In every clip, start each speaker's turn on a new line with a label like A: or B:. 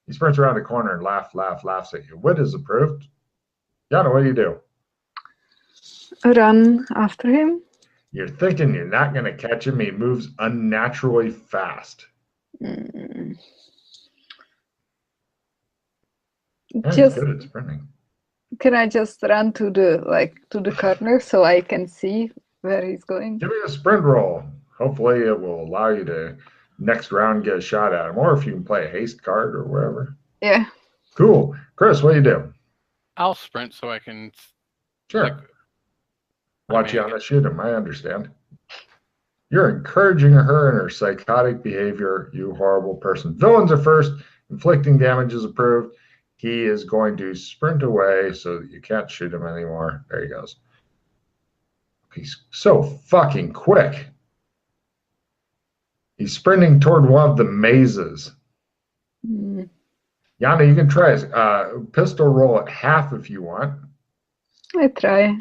A: He sprints around the corner and laughs at you. Wit is approved. Yana, what do you do?
B: Run after him.
A: You're thinking you're not going to catch him. He moves unnaturally fast.
B: Mm.
A: Yeah, he's
B: Just
A: good at sprinting.
B: can I just run to the corner so I can see where he's going?
A: Give me a sprint roll. Hopefully it will allow you to next round get a shot at him, or if you can play a haste card or wherever.
B: Yeah.
A: Cool. Chris, what do you do?
C: I'll sprint so I can.
A: Sure.
C: Like,
A: Watch Yana shoot him. I understand. You're encouraging her in her psychotic behavior, you horrible person. Villains are first. Inflicting damage is approved. He is going to sprint away so that you can't shoot him anymore. There he goes. He's so fucking quick. He's sprinting toward one of the mazes.
B: Mm.
A: Yana, you can try a pistol roll at half if you want.
B: I try.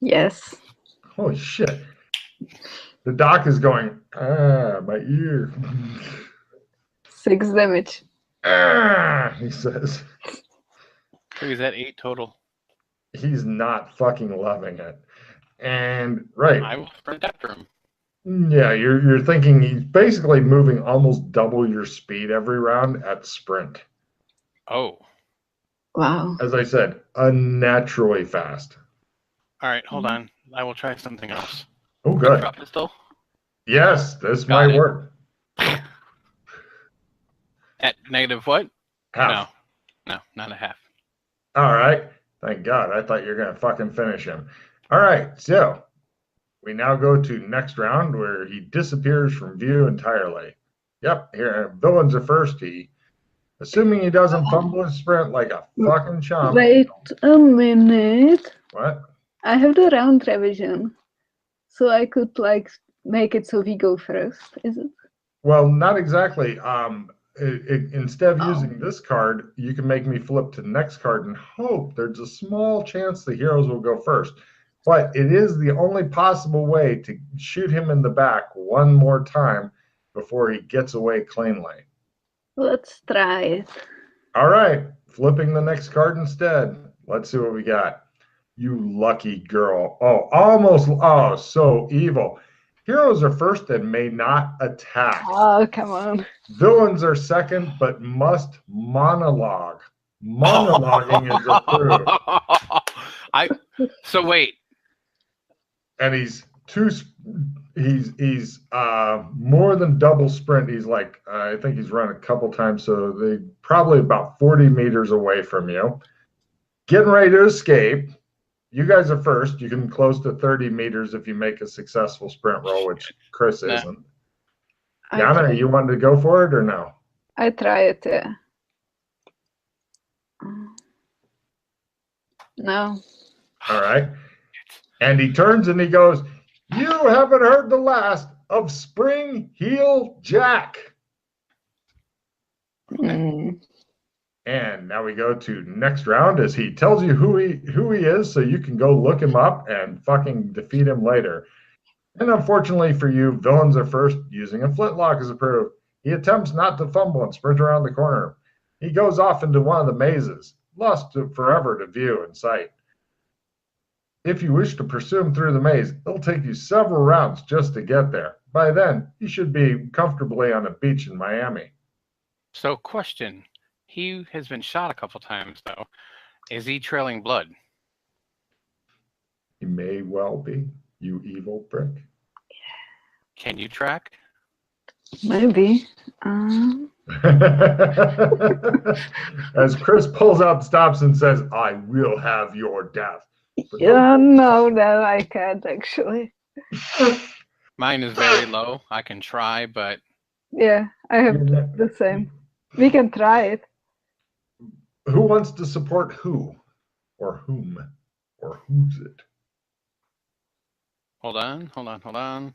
B: Yes.
A: Holy shit. The doc is going, my ear.
B: 6 damage.
A: He says.
C: So he's at 8 total.
A: He's not fucking loving it. And, right.
C: I will sprint after him.
A: Yeah, you're thinking he's basically moving almost double your speed every round at sprint.
C: Oh.
B: Wow.
A: As I said, unnaturally fast.
C: All right, hold on. I will try something else.
A: Oh, good.
C: Drop pistol.
A: Yes, this
C: Got
A: might
C: it.
A: work.
C: At negative what?
A: Half.
C: No, not a half.
A: All right. Thank God. I thought you were going to fucking finish him. All right. So we now go to next round where he disappears from view entirely. Yep. Here, villains are first. Assuming he doesn't fumble his sprint like a fucking chump.
B: Wait a minute.
A: What?
B: I have the round revision. So I could make it so we go first, is it?
A: Well, not exactly. Instead of using this card, you can make me flip to the next card and hope there's a small chance the heroes will go first. But it is the only possible way to shoot him in the back one more time before he gets away cleanly.
B: Let's try it.
A: All right, flipping the next card instead. Let's see what we got. You lucky girl. Oh, almost. Oh, so evil. Heroes are first and may not attack.
B: Oh, come on.
A: Villains are second, but must monologue. Monologuing is approved.
C: So wait.
A: And he's more than double sprint. He's like, I think he's run a couple times, so they probably about 40 meters away from you. Getting ready to escape. You guys are first. You can close to 30 meters if you make a successful sprint roll, which Chris isn't. Yana, you wanted to go for it or no?
B: I try it, yeah. No.
A: All right. And he turns and he goes, you haven't heard the last of Spring Heel Jack.
B: Mm.
A: And now we go to next round as he tells you who he is, so you can go look him up and fucking defeat him later. And unfortunately for you, villains are first. Using a flintlock is approved. He attempts not to fumble and sprint around the corner. He goes off into one of the mazes, lost forever to view and sight. If you wish to pursue him through the maze, it'll take you several rounds just to get there. By then, you should be comfortably on a beach in Miami.
C: So, question. He has been shot a couple times, though. Is he trailing blood?
A: He may well be, you evil prick.
C: Can you track?
B: Maybe.
A: As Chris pulls out the stops and says, I will have your death.
B: Yeah, no, I can't actually.
C: Mine is very low. I can try, but...
B: Yeah, I have the same. We can try it.
A: Who wants to support who? Or whom? Or who's it?
C: Hold on. I'm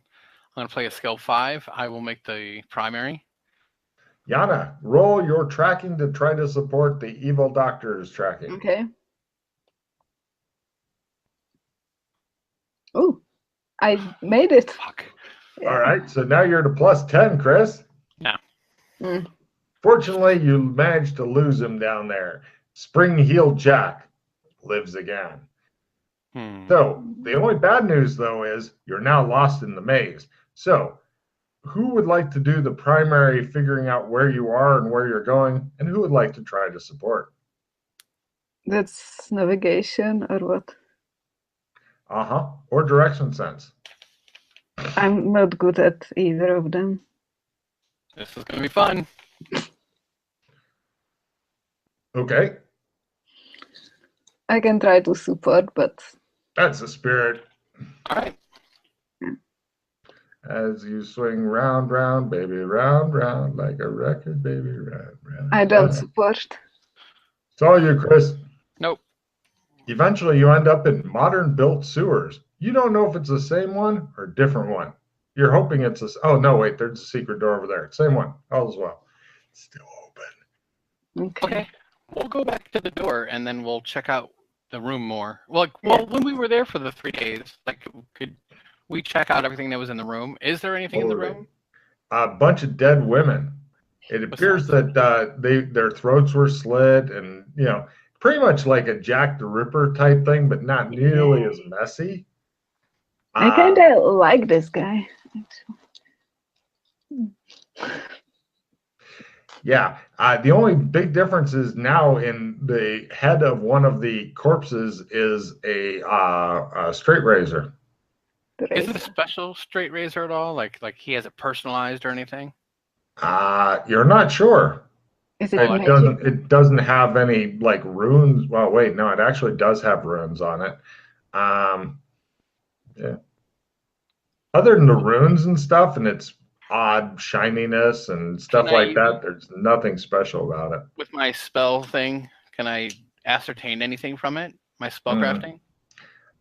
C: going to play a skill 5. I will make the primary.
A: Yana, roll your tracking to try to support the evil doctor's tracking.
B: Okay. Oh, I made it.
C: Fuck.
A: All right, so now you're at a +10, Chris.
C: Yeah.
B: Mm.
A: Fortunately, you managed to lose him down there. Spring-heeled Jack lives again. So the only bad news, though, is you're now lost in the maze. So who would like to do the primary figuring out where you are and where you're going, and who would like to try to support?
B: That's navigation or what?
A: Or direction sense.
B: I'm not good at either of them.
C: This is going to be fun.
A: Okay.
B: I can try to support, but
A: That's the spirit.
C: All right.
A: As you swing round, round, baby, round, round, like a record, baby, round, round.
B: I don't support.
A: It's all you, Chris.
C: Nope.
A: Eventually, you end up in modern-built sewers. You don't know if it's the same one or a different one. You're hoping it's a... Oh, no, wait, there's a secret door over there. Same one. All as well. It's still open.
C: Okay. We'll go back to the door, and then we'll check out the room more. Well, when we were there for the 3 days, like, could we check out everything that was in the room? Is there anything in the room?
A: A bunch of dead women. It appears that their throats were slit, and pretty much like a Jack the Ripper type thing, but not nearly as messy.
B: I kind of like this guy.
A: Yeah. The only big difference is now in the head of one of the corpses is a straight razor.
C: Is it a special straight razor at all? Like he has it personalized or anything?
A: You're not sure.
B: Is it
A: It doesn't have any like runes. Well, wait, no, it actually does have runes on it. Yeah. Other than the runes and stuff, and its odd shininess and stuff like that, there's nothing special about it.
C: With my spell thing, can I ascertain anything from it? My spell crafting?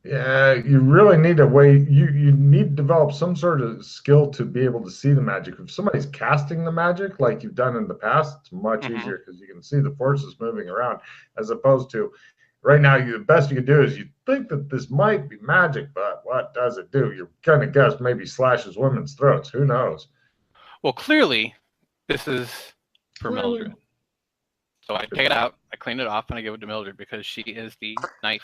A: Yeah, you really need a way. You need to develop some sort of skill to be able to see the magic. If somebody's casting the magic like you've done in the past, it's much easier because you can see the forces moving around, as opposed to right now. The best you can do is you think that this might be magic, but what does it do? You're gonna guess maybe slashes women's throats. Who knows?
C: Well, clearly, this is for Mildred. So I take it out, I clean it off, and I give it to Mildred because she is the knife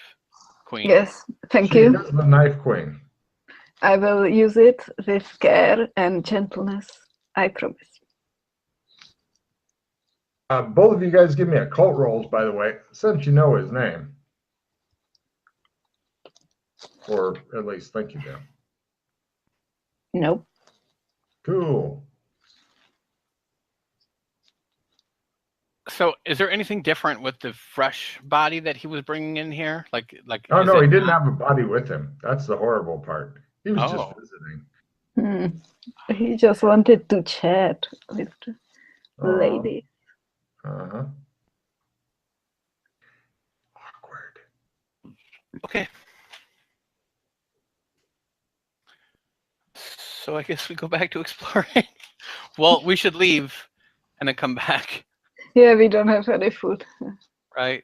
C: queen.
B: Yes, thank you.
A: She is the knife queen.
B: I will use it with care and gentleness. I promise.
A: Both of you guys give me occult rolls, by the way, since you know his name. Or at least think you do.
B: Nope.
A: Cool.
C: So, is there anything different with the fresh body that he was bringing in here? Like?
A: Oh no, he didn't have a body with him. That's the horrible part. He was just visiting.
B: He just wanted to chat with the lady.
A: Awkward.
C: Okay. So I guess we go back to exploring. Well, we should leave and then come back.
B: Yeah, we don't have any food.
C: Right.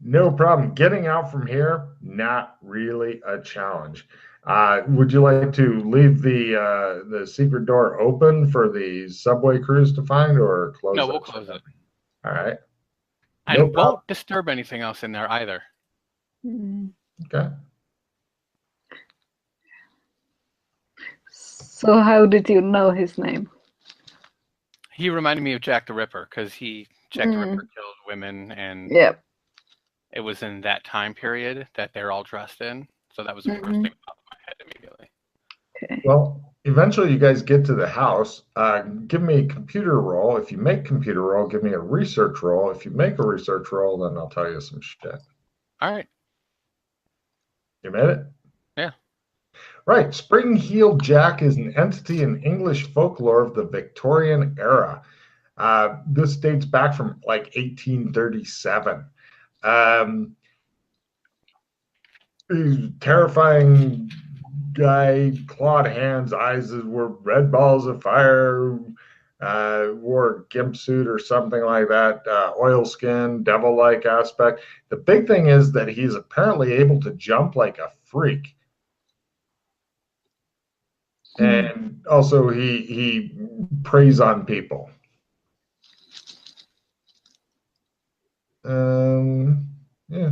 A: No problem. Getting out from here, not really a challenge. Would you like to leave the secret door open for the subway crews to find, or close it?
C: No, we'll close it.
A: All right.
C: And won't disturb anything else in there either.
A: Okay.
B: So how did you know his name?
C: He reminded me of Jack the Ripper because Jack the Ripper killed women, and it was in that time period that they're all dressed in. So that was the first thing that popped in my head immediately.
B: Okay.
A: Well, eventually you guys get to the house. Give me a computer roll. If you make computer roll, give me a research roll. If you make a research roll, then I'll tell you some shit.
C: All right.
A: You made it?
C: Yeah.
A: Right. Spring-heeled Jack is an entity in English folklore of the Victorian era. This dates back from like 1837. He's a terrifying guy, clawed hands, eyes were red balls of fire, wore a gimp suit or something like that, oil skin, devil-like aspect. The big thing is that he's apparently able to jump like a freak. And also he preys on people. Yeah.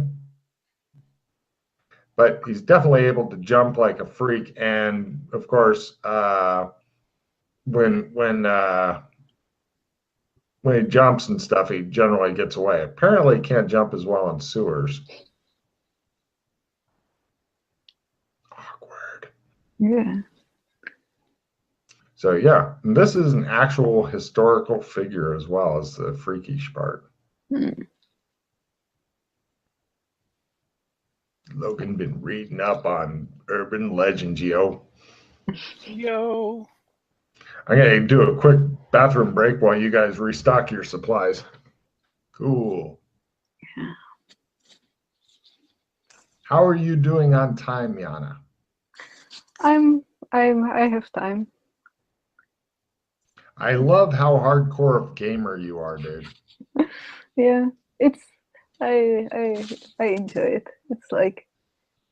A: But he's definitely able to jump like a freak, and of course, when he jumps and stuff, he generally gets away. Apparently, he can't jump as well in sewers. Awkward.
B: Yeah.
A: So yeah, and this is an actual historical figure as well as the freakish part. Logan been reading up on urban legends, yo.
C: Yo.
A: I'm gonna do a quick bathroom break while you guys restock your supplies. Cool.
B: Yeah.
A: How are you doing on time, Yana?
B: I have time.
A: I love how hardcore of gamer you are, dude.
B: Yeah, I enjoy it. It's like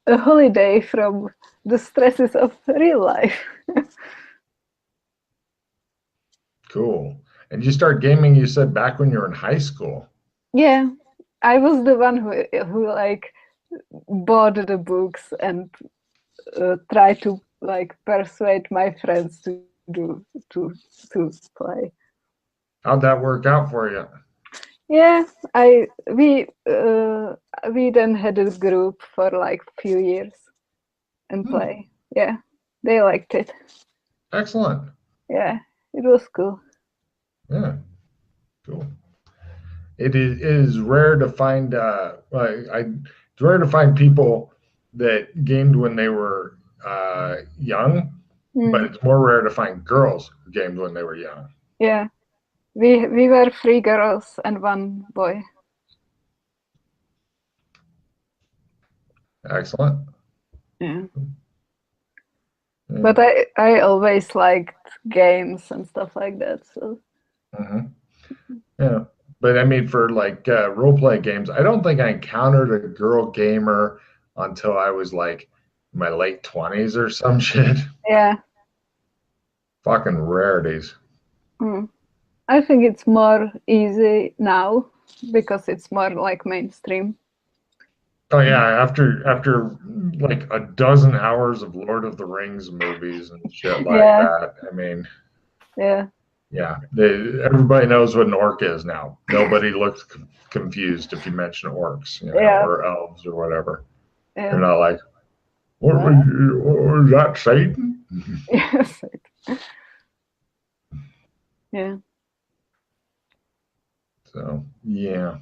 B: a holiday from the stresses of real life.
A: Cool. And you start gaming, you said, back when you were in high school.
B: Yeah, I was the one who like bought the books and tried to like persuade my friends to play.
A: How'd that work out for you?
B: Yeah, we then had a group for like a few years and play. Yeah, they liked it.
A: Excellent.
B: Yeah, it was cool.
A: Yeah, cool. It is rare to find it's rare to find people that gamed when they were young, but it's more rare to find girls who gamed when they were young.
B: Yeah, we were 3 girls and 1 boy.
A: Excellent.
B: Yeah. But I always liked games and stuff like that. So.
A: Yeah, but I mean, for like role play games, I don't think I encountered a girl gamer until I was like my late 20s or some shit.
B: Yeah.
A: Fucking rarities.
B: I think it's more easy now because it's more like mainstream.
A: Oh yeah, after like a dozen hours of Lord of the Rings movies and shit like that. I mean,
B: yeah,
A: everybody knows what an orc is now. Nobody looks confused if you mention orcs, or elves or whatever.
B: Yeah.
A: They're not like, what was that, Satan?
B: Yes. Yeah.
A: So yeah.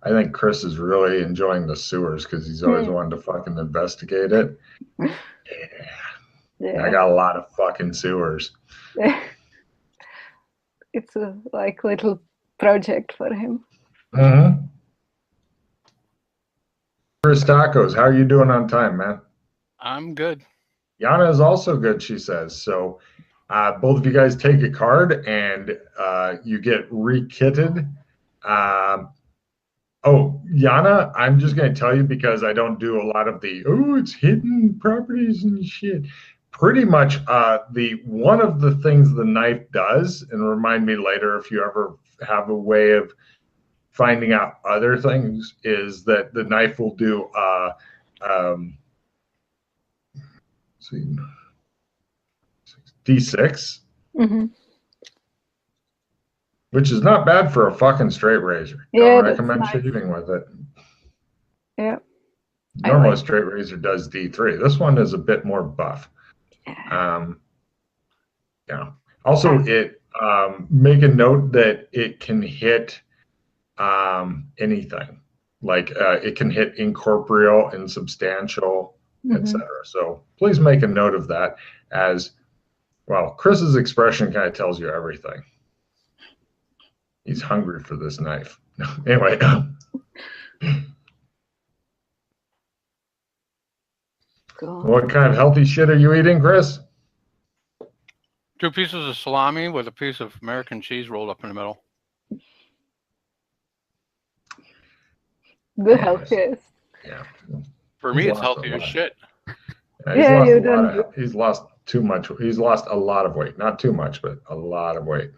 A: I think Chris is really enjoying the sewers because he's always wanted to fucking investigate it. Yeah. I got a lot of fucking sewers.
B: Yeah. It's a like little project for him.
A: Chris Tacos, how are you doing on time, man?
C: I'm good.
A: Yana is also good, she says. So both of you guys take a card and you get re-kitted. Oh, Yana, I'm just going to tell you because I don't do a lot of it's hidden properties and shit. Pretty much one of the things the knife does, and remind me later if you ever have a way of finding out other things, is that the knife will do D6. Which is not bad for a fucking straight razor. Don't recommend shooting with it.
B: Yeah.
A: Normally a straight razor does D3. This one is a bit more buff. Yeah. Also, it make a note that it can hit anything. Like it can hit incorporeal, insubstantial, etc. So please make a note of that. As well, Chris's expression kind of tells you everything. He's hungry for this knife. Anyway. What kind of healthy shit are you eating, Chris?
C: 2 pieces of salami with a piece of American cheese rolled up in the middle.
B: The healthiest.
A: Yeah.
C: For me, it's healthy as shit.
A: Yeah, he's lost too much. He's lost a lot of weight. Not too much, but a lot of weight.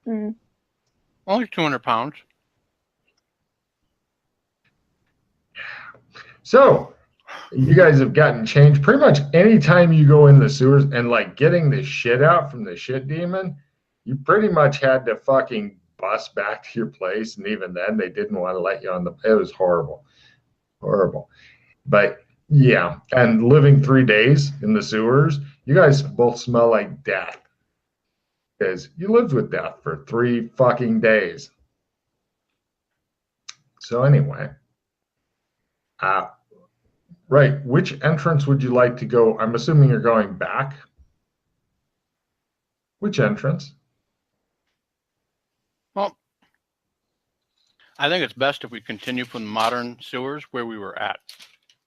C: Only 200 pounds.
A: So you guys have gotten changed pretty much anytime you go in the sewers and like getting the shit out from the shit demon, you pretty much had to fucking bus back to your place. And even then they didn't want to let you on the, it was horrible. Horrible. But yeah, and living 3 days in the sewers, you guys both smell like death. Because you lived with death for 3 fucking days. So anyway, right, which entrance would you like to go? I'm assuming you're going back. Which entrance?
C: Well, I think it's best if we continue from the modern sewers where we were at.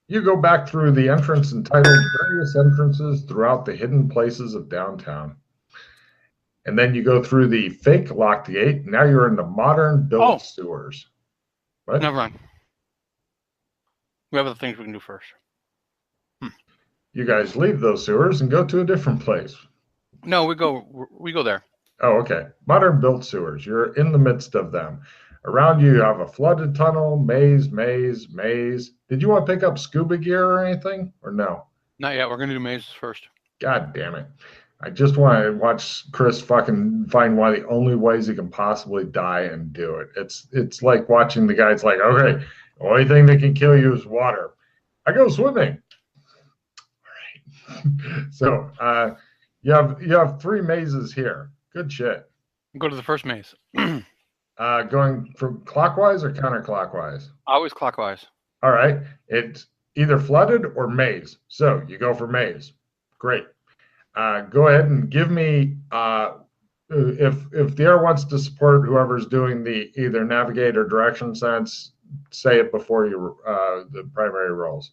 A: You go back through the entrance entitled Various Entrances Throughout the Hidden Places of Downtown. And then you go through the fake locked gate. Now you're in the modern built sewers. What?
C: Never mind. We have other things we can do first.
A: You guys leave those sewers and go to a different place.
C: No, we go there.
A: Oh, okay. Modern built sewers. You're in the midst of them. Around you have a flooded tunnel, maze. Did you want to pick up scuba gear or anything? Or no?
C: Not yet. We're going to do mazes first.
A: God damn it. I just want to watch Chris fucking find one of the only ways he can possibly die and do it. It's like watching the guys like, okay, the only thing that can kill you is water. I go swimming. All right. So you have 3 mazes here. Good shit.
C: Go to the first maze.
A: Going from clockwise or counterclockwise?
C: Always clockwise.
A: All right. It's either flooded or maze. So you go for maze. Great. Go ahead and give me, if the air wants to support whoever's doing the either navigate or direction sense, say it before you the primary rolls.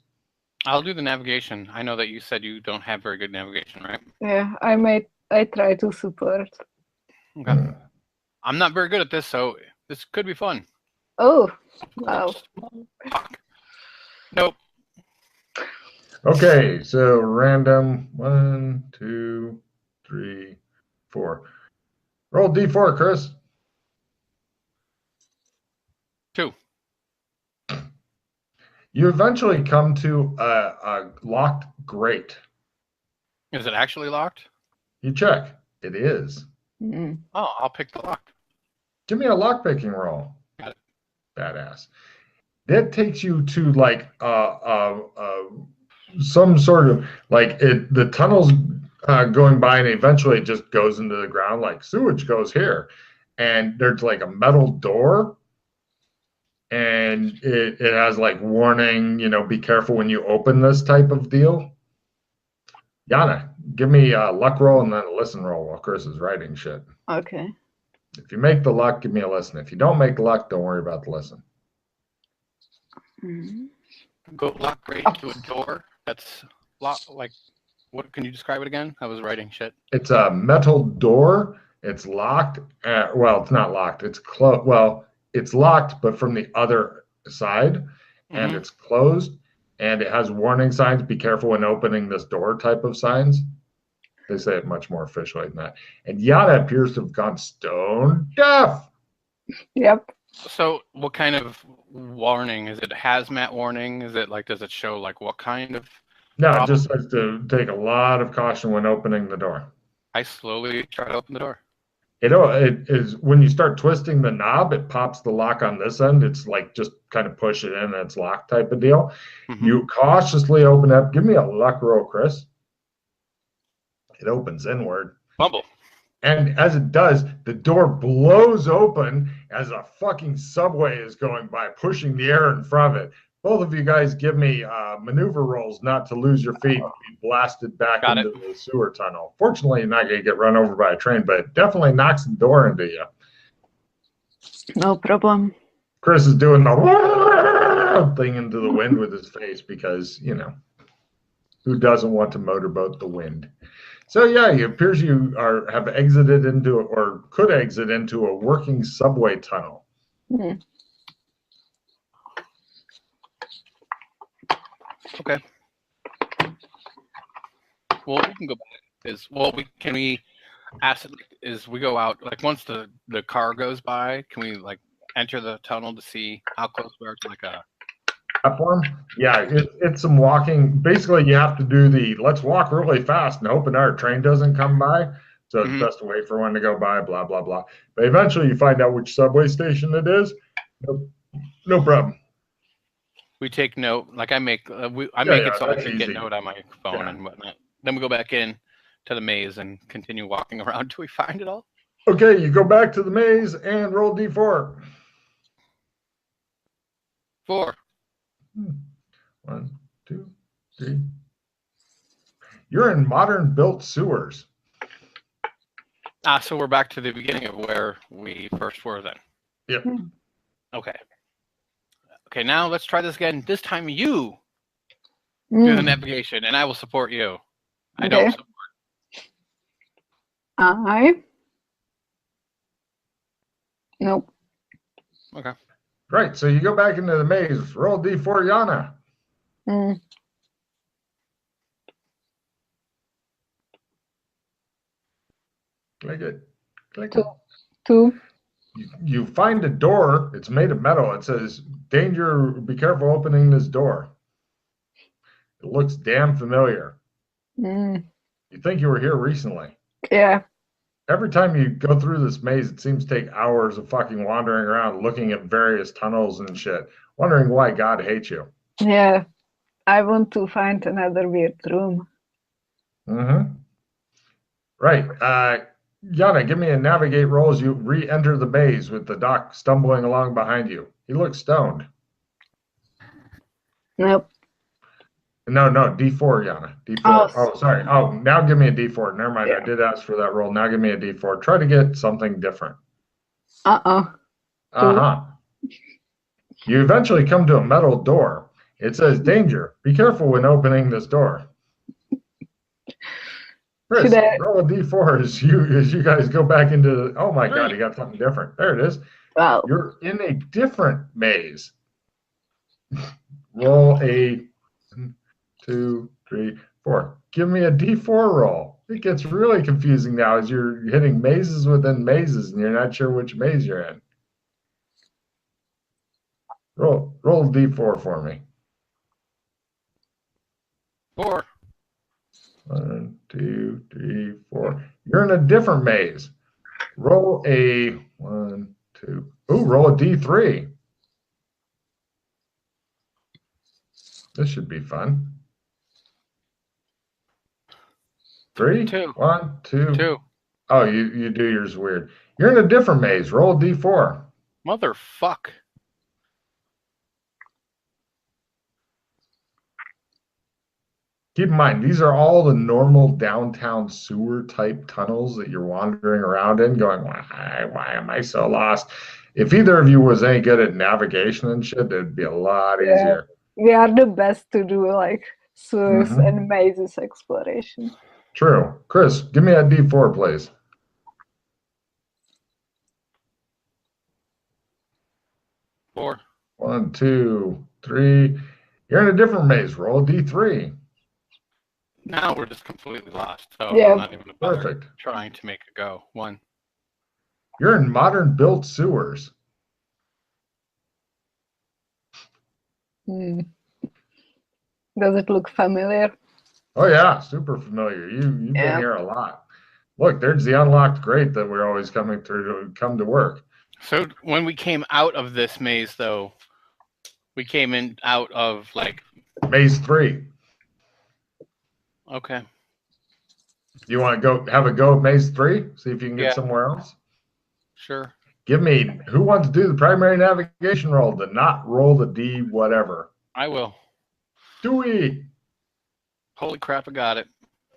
C: I'll do the navigation. I know that you said you don't have very good navigation, right?
B: Yeah, I try to support.
C: Okay. I'm not very good at this, so this could be fun.
B: Oh, wow.
C: Nope.
A: Okay, so random 1, 2, 3, 4. Roll D4, Chris.
C: 2.
A: You eventually come to a locked grate.
C: Is it actually locked?
A: You check. It is.
B: Mm-hmm.
C: Oh, I'll pick the lock.
A: Give me a lockpicking roll.
C: Got it.
A: Badass. That takes you to like some sort of like the tunnel's going by, and eventually it just goes into the ground. Like sewage goes here, and there's like a metal door, and it has like warning, be careful when you open this type of deal. Yana, give me a luck roll and then a listen roll while Chris is writing shit.
B: Okay.
A: If you make the luck, give me a listen. If you don't make the luck, don't worry about the listen.
C: Go lock grate to a door that's locked. Like, what can you describe it again? I was writing shit.
A: It's a metal door. It's locked. Well, it's not locked. It's closed. Well, it's locked, but from the other side, and it's closed. And it has warning signs. Be careful when opening this door type of signs. They say it much more officially than that. And Yana appears to have gone stone deaf.
B: Yep.
C: So what kind of warning? Is it hazmat warning? Is it like, does it show like what kind of?
A: No, it just says to take a lot of caution when opening the door.
C: I slowly try to open the door.
A: It is when you start twisting the knob, it pops the lock on this end. It's like just kind of push it in and it's locked type of deal. You cautiously open up. Give me a luck roll, Chris. It opens inward.
C: Bumble.
A: And as it does, the door blows open as a fucking subway is going by, pushing the air in front of it. Both of you guys give me maneuver rolls not to lose your feet and be blasted back into the sewer tunnel. Fortunately, you're not going to get run over by a train, but it definitely knocks the door into you.
B: No problem.
A: Chris is doing the thing into the wind with his face because, who doesn't want to motorboat the wind? So yeah, it appears you have exited into or could exit into a working subway tunnel.
C: Okay. Well, we can go back. can we ask is we go out like once the car goes by, can we like enter the tunnel to see how close we are to like a
A: platform? Yeah, it's some walking. Basically, you have to do the let's walk really fast and hoping our train doesn't come by. So it's best to wait for one to go by, blah, blah, blah. But eventually you find out which subway station it is. No problem.
C: We take note. Like I make it so I can get note on my phone and whatnot. Then we go back in to the maze and continue walking around till we find it all.
A: Okay, you go back to the maze and roll D4.
C: 4.
A: 1, 2, 3. You're in modern built sewers.
C: So we're back to the beginning of where we first were then.
A: Yep.
C: Okay. Okay, now let's try this again. This time you do the navigation, and I will support you. I don't support.
B: Nope.
C: Okay.
A: Right, so you go back into the maze. Roll D4, Yana. Click it. Click it.
B: 2.
A: You find a door. It's made of metal. It says, danger, be careful opening this door. It looks damn familiar. You think you were here recently.
B: Yeah.
A: Every time you go through this maze, it seems to take hours of fucking wandering around, looking at various tunnels and shit, wondering why God hates you.
B: Yeah. I want to find another weird room.
A: Right. Yana, give me a navigate roll as you re-enter the maze with the doc stumbling along behind you. He looks stoned.
B: Nope.
A: No, D4, Yana. D4. Oh, sorry. Oh, now give me a D4. Never mind. Yeah. I did ask for that roll. Now give me a D4. Try to get something different. You eventually come to a metal door. It says, danger. Be careful when opening this door. Chris, roll a D4 as you guys go back into the, oh my God, you got something different. There it is.
B: Wow.
A: You're in a different maze. Roll a 1, 2, 3, 4. Give me a D4 roll. It gets really confusing now as you're hitting mazes within mazes and you're not sure which maze you're in. Roll a D4 for me.
C: 4.
A: 1, 2, 3, 4. You're in a different maze. Roll a 1, 2. Ooh, roll a D3. This should be fun. 3,
C: 2.
A: 1, 2.
C: 2.
A: Oh, you do yours weird. You're in a different maze. Roll a D4.
C: Motherfuck.
A: Keep in mind, these are all the normal downtown sewer type tunnels that you're wandering around in going, why am I so lost? If either of you was any good at navigation and shit, it'd be a lot easier.
B: We are the best to do like sewers and mazes exploration.
A: True. Chris, give me a D4, please.
C: 4.
A: 1, 2, 3. You're in a different maze. Roll a D3.
C: Now we're just completely lost. So I'm not even
A: perfect.
C: Trying to make it go. 1.
A: You're in modern built sewers.
B: Does it look familiar?
A: Oh yeah, super familiar. You've been here a lot. Look, there's the unlocked grate that we're always coming through to come to work.
C: So when we came out of this maze, though, we came in out of like
A: maze 3.
C: Okay.
A: You want to have a go at maze 3? See if you can get somewhere else?
C: Sure.
A: Give me, who wants to do the primary navigation roll to not roll the D whatever?
C: I will.
A: Dewey.
C: Holy crap, I got it.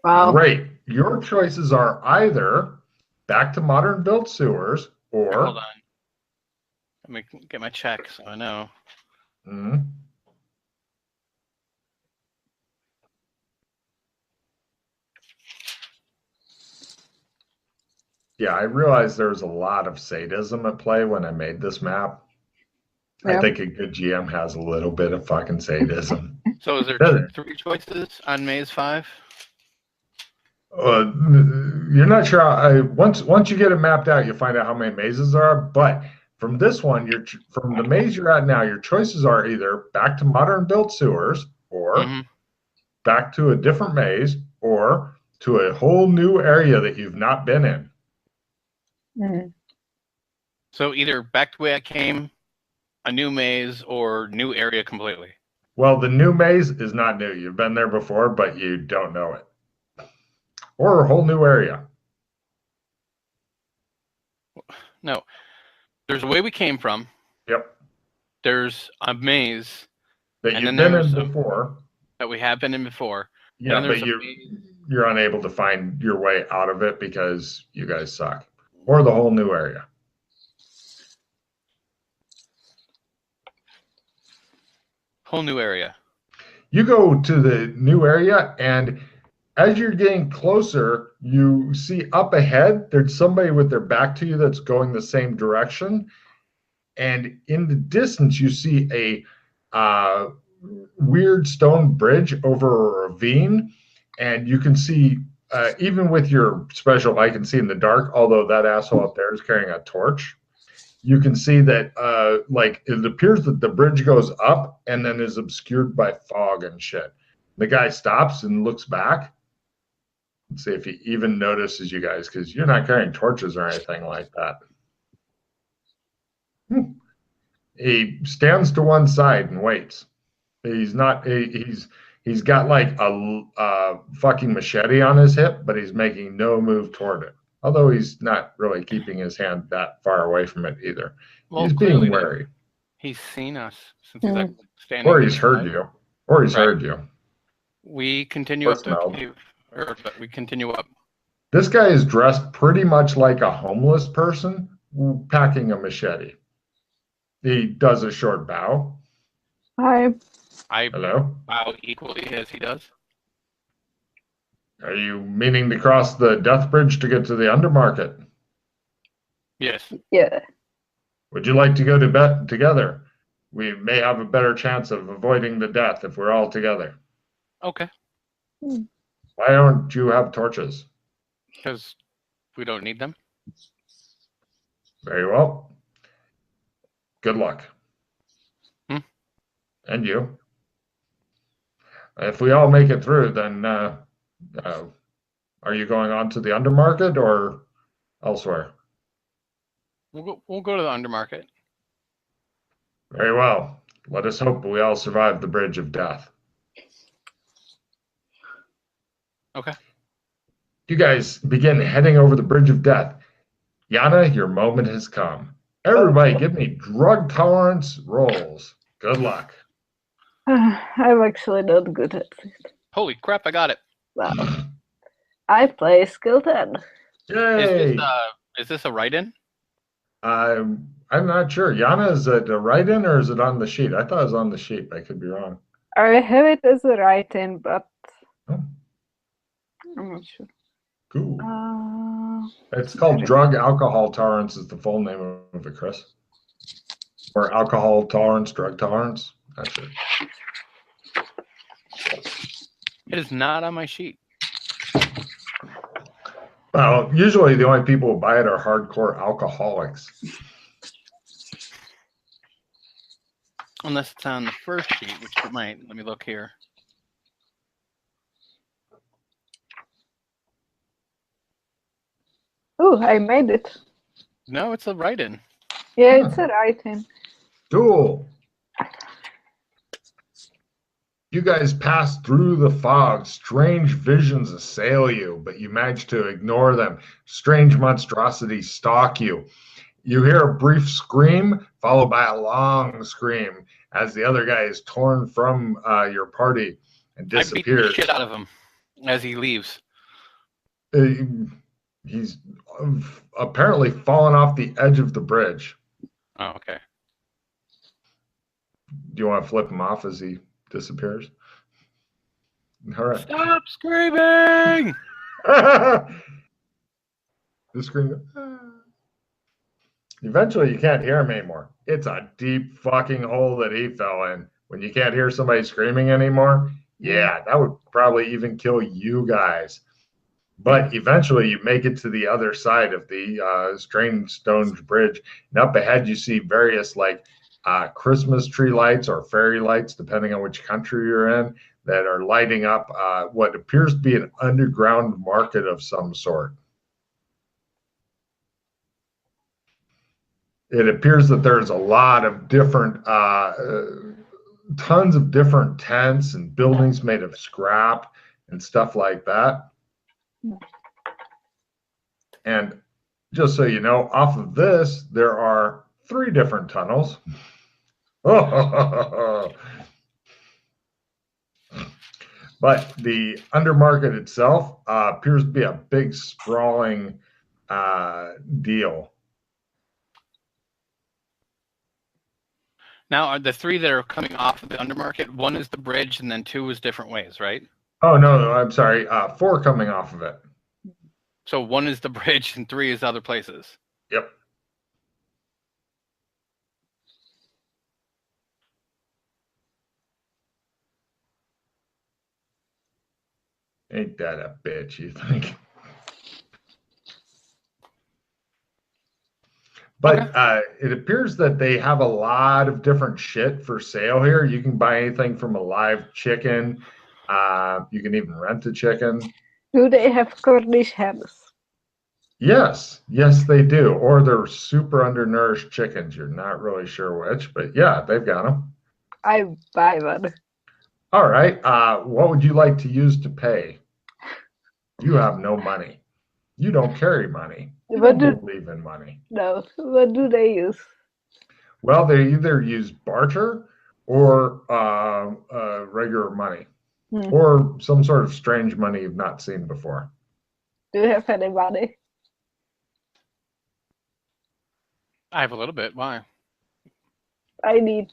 B: Wow.
A: Great. Your choices are either back to modern built sewers or...
C: Here, hold on. Let me get my check so I know.
A: Yeah, I realized there was a lot of sadism at play when I made this map. I think a good GM has a little bit of fucking sadism.
C: So is there 3 choices on maze 5?
A: You're not sure. Once you get it mapped out, you'll find out how many mazes there are. But from this one, from the maze you're at now, your choices are either back to modern built sewers, or back to a different maze, or to a whole new area that you've not been in.
B: Mm.
C: So either back to the way I came, a new maze, or new area completely.
A: Well, the new maze is not new. You've been there before, but you don't know it. Or a whole new area.
C: No. There's a way we came from.
A: Yep.
C: There's a maze.
A: That you've been in before.
C: That we have been in before.
A: Yeah, but you're unable to find your way out of it because you guys suck. Or the whole new area.
C: Whole new area.
A: You go to the new area, and as you're getting closer, you see up ahead, there's somebody with their back to you that's going the same direction. And in the distance, you see a weird stone bridge over a ravine. And you can see, even with your special light, can see in the dark, although that asshole up there is carrying a torch. You can see that, it appears that the bridge goes up and then is obscured by fog and shit. The guy stops and looks back. Let's see if he even notices you guys, because you're not carrying torches or anything like that. He stands to one side and waits. He's got like a fucking machete on his hip, but he's making no move toward it. Although he's not really keeping his hand that far away from it either. Well, he's being wary.
C: He's seen us since he's like standing.
A: Or he's heard you. Or he's heard you.
C: We continue up the cave. We continue up.
A: This guy is dressed pretty much like a homeless person packing a machete. He does a short bow.
B: Hi.
C: Hello. Bow equally as he does.
A: Are you meaning to cross the Death Bridge to get to the Undermarket?
C: Yes.
B: Yeah.
A: Would you like to go to bed together? We may have a better chance of avoiding the death if we're all together.
C: Okay.
A: Why don't you have torches?
C: Because we don't need them.
A: Very well. Good luck. And you. If we all make it through, then are you going on to the Undermarket or elsewhere?
C: We'll go to the Undermarket.
A: Very well. Let us hope we all survive the Bridge of Death.
C: Okay.
A: You guys begin heading over the Bridge of Death. Yana, your moment has come. Everybody, give me drug tolerance rolls. Good luck.
B: I'm actually not good at it.
C: Holy crap, I got it.
B: Wow. I play skill 10.
A: Yay!
C: Is this a write-in?
A: I'm not sure. Yana, is it a write-in or is it on the sheet? I thought it was on the sheet. I could be wrong.
B: I have it as a write-in, but I'm not sure.
A: Cool. It's called drug alcohol tolerance is the full name of it, Chris. Or alcohol tolerance, drug tolerance. Not sure.
C: It is not on my sheet.
A: Well, usually the only people who buy it are hardcore alcoholics.
C: Unless it's on the first sheet, which it might. Let me look here.
B: Oh, I made it.
C: No, it's a write-in.
B: Yeah, it's a write-in.
A: Cool. You guys pass through the fog. Strange visions assail you, but you manage to ignore them. Strange monstrosities stalk you. You hear a brief scream, followed by a long scream, as the other guy is torn from your party and disappears.
C: I beat the shit out of him as he leaves.
A: He's apparently fallen off the edge of the bridge.
C: Oh, okay.
A: Do you want to flip him off as he disappears? All right.
C: Stop screaming!
A: The scream. Eventually, you can't hear him anymore. It's a deep fucking hole that he fell in. When you can't hear somebody screaming anymore, yeah, that would probably even kill you guys. But eventually you make it to the other side of the Strange Stones Bridge. And up ahead you see various like Christmas tree lights or fairy lights, depending on which country you're in, that are lighting up what appears to be an underground market of some sort. It appears that there's a lot of different, tons of different tents and buildings made of scrap and stuff like that. And just so you know, off of this, there are 3 different tunnels. But the undermarket itself appears to be a big, sprawling deal.
C: Now, are the 3 that are coming off of the undermarket, 1 is the bridge, and then 2 is different ways, right?
A: Oh, no, I'm sorry. 4 coming off of it.
C: So 1 is the bridge, and 3 is other places.
A: Yep. Ain't that a bitch, you think? But it appears that they have a lot of different shit for sale here. You can buy anything from a live chicken. You can even rent a chicken.
B: Do they have Cornish hens?
A: Yes, they do. Or they're super undernourished chickens. You're not really sure which, but yeah, they've got them.
B: I buy one.
A: All right. What would you like to use to pay? You have no money. You don't carry money. You don't believe in money.
B: No. What do they use?
A: Well, they either use barter or regular money, or some sort of strange money you've not seen before.
B: Do you have any money?
C: I have a little bit. Why?
B: I need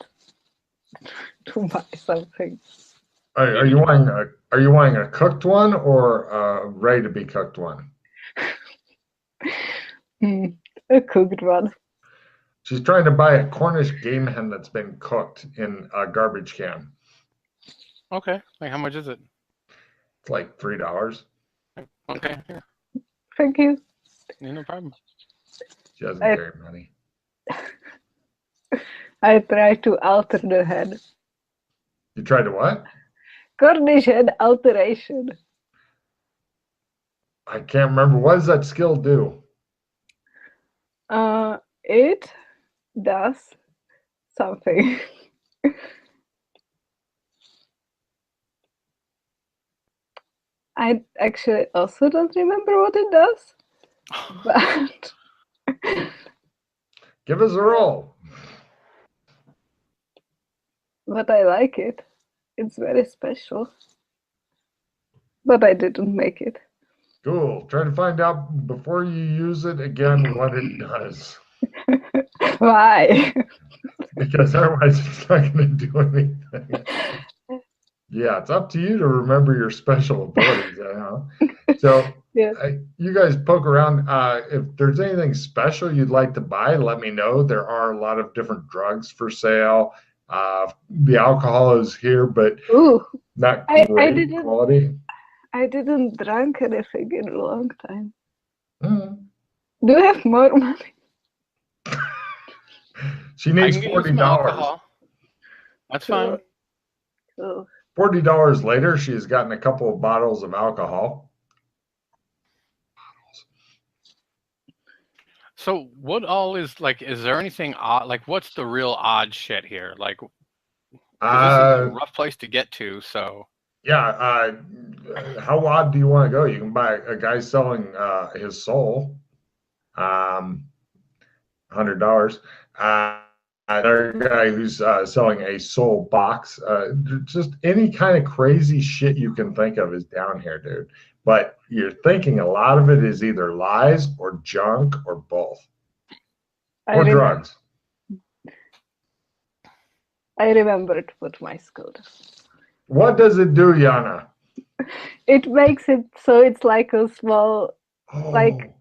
B: to buy something.
A: Are you wanting a cooked one or a ready to be cooked one?
B: A cooked one.
A: She's trying to buy a Cornish game hen that's been cooked in a garbage can.
C: Okay. Like, how much is it?
A: It's like $3.
C: Okay. Yeah.
B: Thank you.
C: Yeah, no problem.
A: She doesn't carry money.
B: I try to alter the head.
A: You tried to what?
B: Cornish head alteration.
A: I can't remember. What does that skill do?
B: It does something. I actually also don't remember what it does, but
A: give us a roll.
B: But I like it. It's very special. But I didn't make it.
A: Cool. Try to find out before you use it again what it does.
B: Why?
A: Because otherwise it's not going to do anything. Yeah, it's up to you to remember your special abilities. So
B: yeah.
A: You guys poke around. If there's anything special you'd like to buy, let me know. There are a lot of different drugs for sale. The alcohol is here, but not great quality.
B: I didn't drink anything in a long time. Do you have more money?
A: She needs $40.
C: That's fine.
B: Cool.
A: $40 later, she has gotten a couple of bottles of alcohol.
C: So what all is like? Is there anything odd? Like, what's the real odd shit here? Like, this is a rough place to get to. So
A: yeah, how odd do you want to go? You can buy a guy selling his soul, $100. Another guy who's selling a soul box. Just any kind of crazy shit you can think of is down here, dude. But you're thinking a lot of it is either lies or junk or both. Or drugs.
B: I remembered what my skill does.
A: What does it do, Yana?
B: It makes it so it's like a small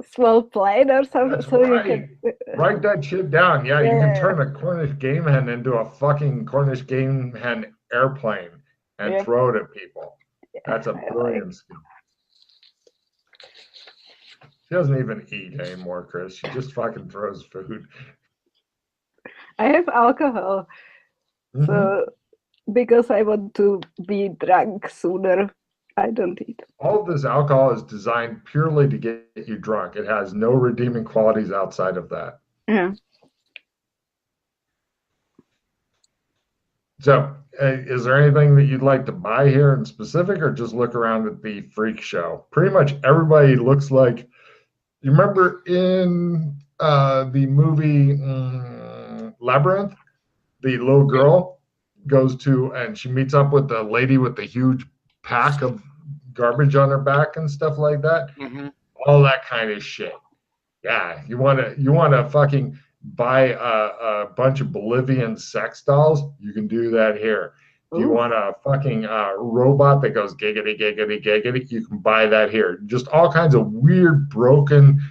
B: small plane or something.
A: That's
B: so
A: right.
B: You can
A: write that shit down. Yeah, you can turn a Cornish game hen into a fucking Cornish game hen airplane and throw it at people. That's a brilliant skill. She doesn't even eat anymore, Chris. She just fucking throws food.
B: I have alcohol. So because I want to be drunk sooner, I don't eat.
A: All of this alcohol is designed purely to get you drunk. It has no redeeming qualities outside of that.
B: Yeah.
A: So, is there anything that you'd like to buy here in specific, or just look around at the freak show? Pretty much everybody looks like, you remember in the movie Labyrinth, the little girl goes to, and she meets up with the lady with the huge pack of garbage on her back and stuff like that. All that kind of shit. Yeah, you want to fucking buy a bunch of Bolivian sex dolls? You can do that here. Ooh. You want a fucking robot that goes giggity, giggity, giggity? You can buy that here. Just all kinds of weird, broken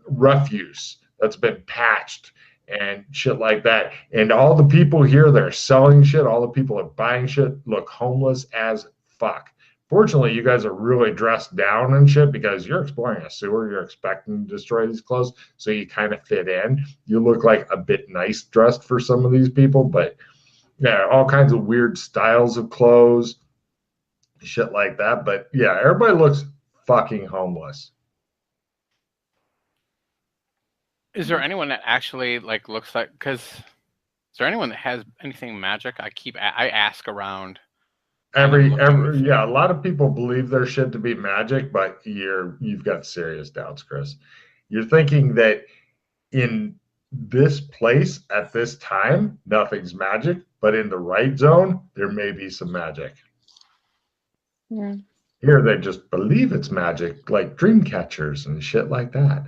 A: refuse that's been patched and shit like that. And all the people here that are selling shit, all the people that are buying shit look homeless as fuck. Fortunately, you guys are really dressed down and shit because you're exploring a sewer. You're expecting to destroy these clothes, so you kind of fit in. You look like a bit nice dressed for some of these people, but yeah, all kinds of weird styles of clothes, shit like that. But yeah, everybody looks fucking homeless.
C: Is there anyone that actually like looks like? Because is there anyone that has anything magic? I ask around.
A: Every yeah, a lot of people believe their shit to be magic, but you've got serious doubts, Chris. You're thinking that in this place at this time, nothing's magic, but in the right zone, there may be some magic.
B: Yeah.
A: Here, they just believe it's magic, like dream catchers and shit like that.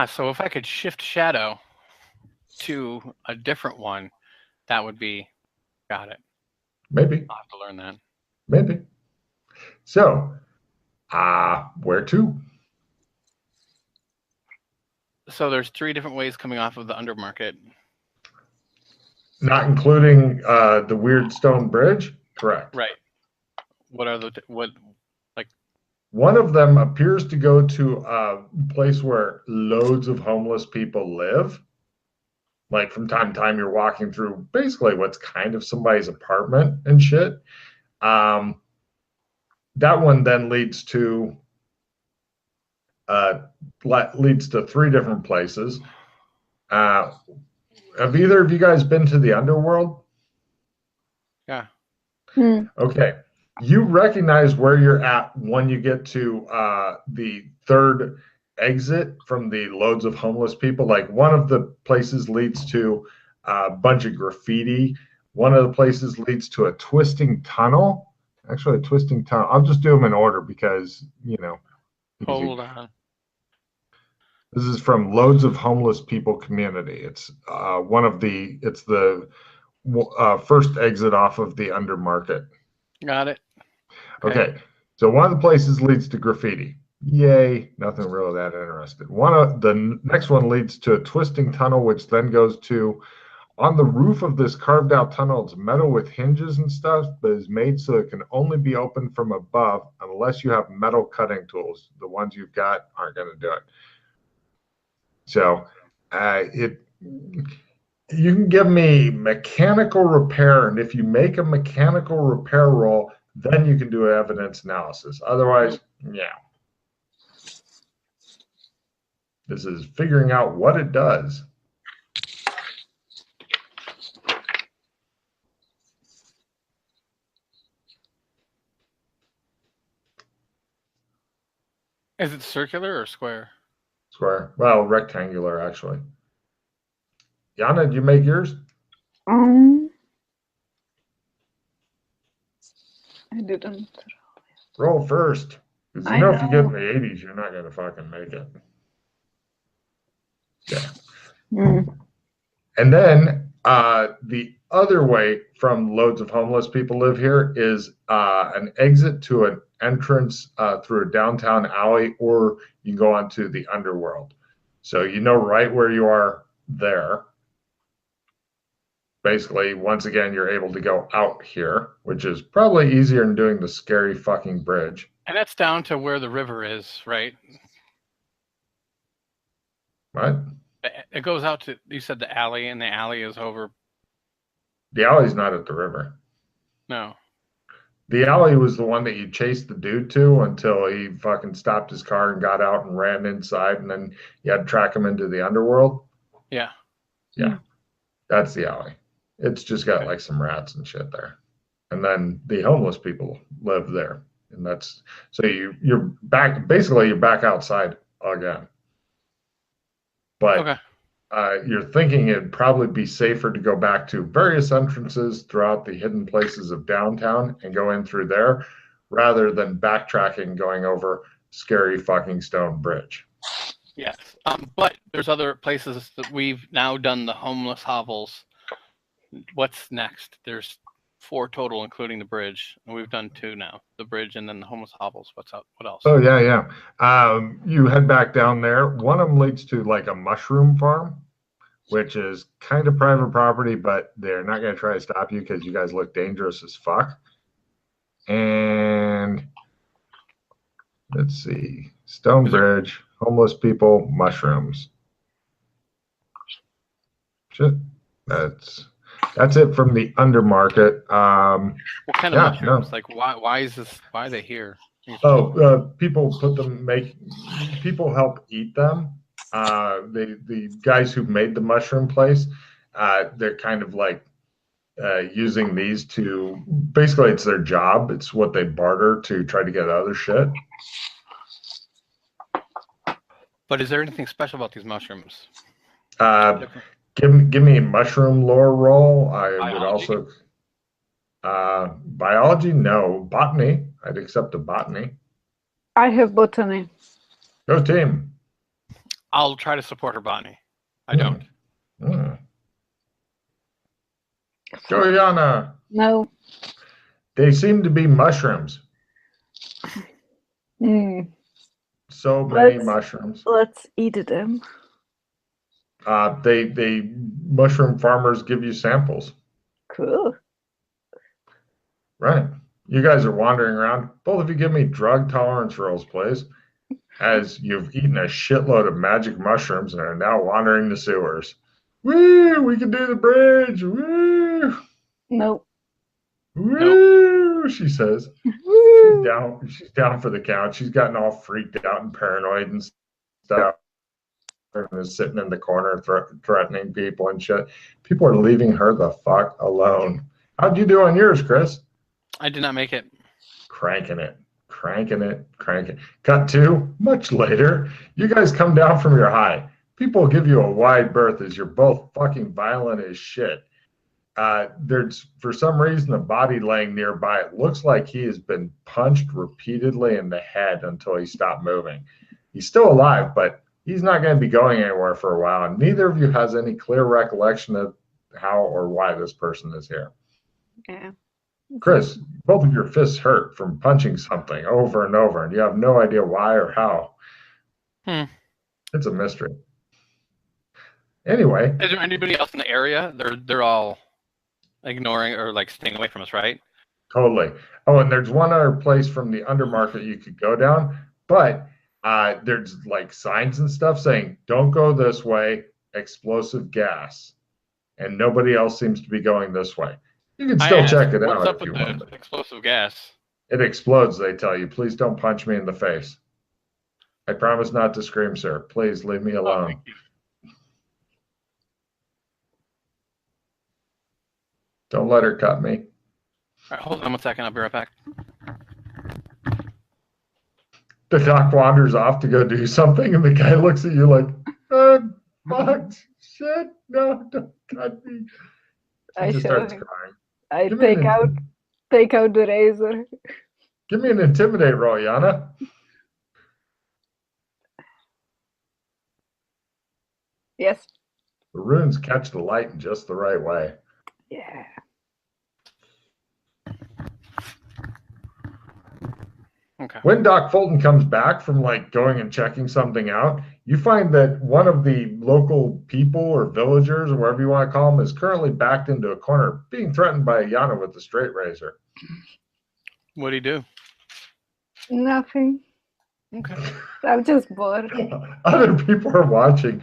C: So if I could shift shadow to a different one, that would be, got it.
A: Maybe.
C: I'll have to learn that.
A: Maybe. So, where to?
C: So there's 3 different ways coming off of the undermarket.
A: Not including the weird stone bridge? Correct.
C: Right. What are
A: One of them appears to go to a place where loads of homeless people live. Like from time to time, you're walking through basically what's kind of somebody's apartment and shit. That one then leads to 3 different places. Have either of you guys been to the underworld?
C: Yeah.
A: Okay. You recognize where you're at when you get to the 3rd exit from the loads of homeless people. Like one of the places leads to a bunch of graffiti. One of the places leads to a twisting tunnel. Actually, a twisting tunnel. I'll just do them in order because, you know.
C: Hold on.
A: This is from Loads of Homeless People Community. It's it's the first exit off of the undermarket.
C: Got it.
A: Okay. So one of the places leads to graffiti. Yay, nothing really that interested. The next one leads to a twisting tunnel, which then goes to, on the roof of this carved out tunnel, it's metal with hinges and stuff, but is made so it can only be opened from above unless you have metal cutting tools. The ones you've got aren't going to do it. So you can give me mechanical repair, and if you make a mechanical repair roll, then you can do evidence analysis. Otherwise, yeah. This is figuring out what it does.
C: Is it circular or square?
A: Square. Well, rectangular, actually. Yana, did you make yours?
B: I didn't.
A: Roll first. Because you know if you get in the 80s, you're not going to fucking make it. Yeah. And then the other way from Loads of Homeless People Live Here is an exit to an entrance through a downtown alley, or you can go onto the underworld. So you know right where you are there. basically, once again, you're able to go out here, which is probably easier than doing the scary fucking bridge.
C: And that's down to where the river is, right?
A: What?
C: It goes out to, you said the alley, and the alley is over.
A: The alley's not at the river.
C: No.
A: The alley was the one that you chased the dude to until he fucking stopped his car and got out and ran inside, and then you had to track him into the underworld.
C: Yeah.
A: Yeah. That's the alley. It's just got like some rats and shit there. And then the homeless people live there. And that's so you're back, basically you're back outside again. But you're thinking it'd probably be safer to go back to various entrances throughout the hidden places of downtown and go in through there rather than backtracking going over scary fucking stone bridge.
C: Yes. But there's other places that we've now done the homeless hovels. What's next? There's 4 total, including the bridge. And we've done 2 now. The bridge and then the homeless hovels. What's up? What else?
A: Oh, yeah. You head back down there. One of them leads to like a mushroom farm, which is kind of private property, but they're not going to try to stop you because you guys look dangerous as fuck. And let's see. Stone bridge, homeless people, mushrooms. Shit. That's it from the undermarket.
C: What kind of mushrooms? No. Like why is this? Why are they here?
A: People put them. People help eat them. The guys who made the mushroom place, they're kind of like using these to basically it's their job. It's what they barter to try to get other shit.
C: But is there anything special about these mushrooms?
A: Give me a mushroom lore roll.
C: Biology.
A: Would also biology. No, botany. I'd accept a botany.
B: I have botany.
A: Go team.
C: I'll try to support her botany. I don't.
A: Go Yana.
B: No.
A: They seem to be mushrooms. So many mushrooms.
B: Let's eat them.
A: They mushroom farmers give you samples.
B: Cool.
A: Right. You guys are wandering around. Both of you give me drug tolerance rolls, please. As you've eaten a shitload of magic mushrooms and are now wandering the sewers. Woo! We can do the bridge. Woo!
B: Nope.
A: Woo! She says.
B: Woo!
A: She's down for the count. She's gotten all freaked out and paranoid and stuff. And is sitting in the corner threatening people and shit. People are leaving her the fuck alone. How'd you do on yours, Chris?
C: I did not make it.
A: Cranking it. Cut to much later. You guys come down from your high. People give you a wide berth as you're both fucking violent as shit. There's, for some reason, a body laying nearby. It looks like he has been punched repeatedly in the head until he stopped moving. He's still alive, but he's not going to be going anywhere for a while. And neither of you has any clear recollection of how or why this person is here.
B: Yeah.
A: Chris, both of your fists hurt from punching something over and over, and you have no idea why or how. It's a mystery. Anyway.
C: Is there anybody else in the area? They're all ignoring or like staying away from us, right?
A: Totally. Oh, and there's one other place from the undermarket you could go down, but there's like signs and stuff saying, don't go this way, explosive gas. And nobody else seems to be going this way. You can still check it out.
C: What's up with the explosive gas?
A: It explodes, they tell you. Please don't punch me in the face. I promise not to scream, sir. Please leave me alone. Don't let her cut me.
C: All right, hold on 1 second. I'll be right back.
A: The doc wanders off to go do something, and the guy looks at you like, fuck, shit, no, don't cut me. She just starts crying.
B: I take out the razor.
A: Give me an intimidate roll, Yana.
B: Yes.
A: The runes catch the light in just the right way.
B: Yeah.
C: Okay.
A: When Doc Fulton comes back from like going and checking something out, you find that one of the local people or villagers or whatever you want to call them is currently backed into a corner, being threatened by Yana with a straight razor.
C: What'd he do?
B: Nothing.
C: Okay.
B: I'm just bored.
A: Other people are watching.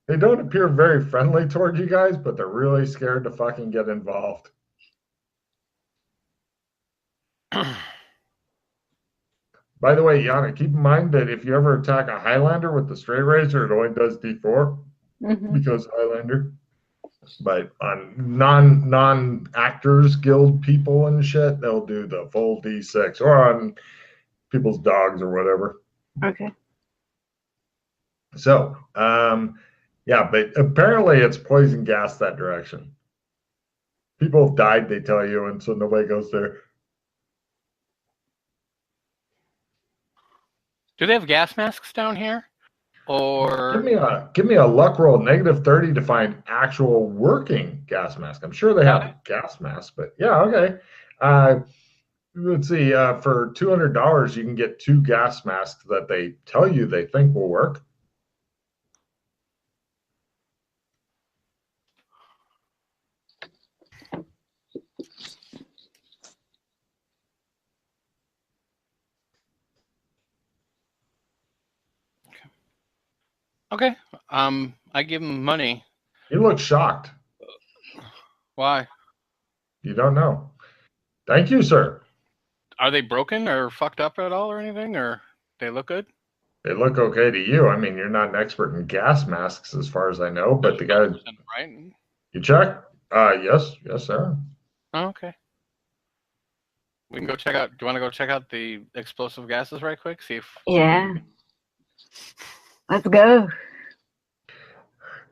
A: They don't appear very friendly toward you guys, but they're really scared to fucking get involved. By the way, Yana, keep in mind that if you ever attack a Highlander with the straight razor, it only does D4 because Highlander. But on non-actors guild people and shit, they'll do the full D6, or on people's dogs or whatever.
B: Okay.
A: So, yeah, but apparently it's poison gas that direction. People have died, they tell you, and so nobody goes there.
C: Do they have gas masks down here? Or
A: give me a luck roll, -30 to find actual working gas mask. I'm sure they have gas masks, but yeah, okay. Let's see. For $200, you can get 2 gas masks that they tell you they think will work.
C: okay. I give him money.
A: You look shocked.
C: Why?
A: You don't know. Thank you, sir.
C: Are they broken or fucked up at all or anything? Or they look good?
A: They look okay to you. I mean, you're not an expert in gas masks as far as I know, but the guy...
C: Right?
A: You check? Yes, sir.
C: Oh, okay. We can go check out... Do you want to go check out the explosive gases right quick? See if...
B: Yeah. Let's go.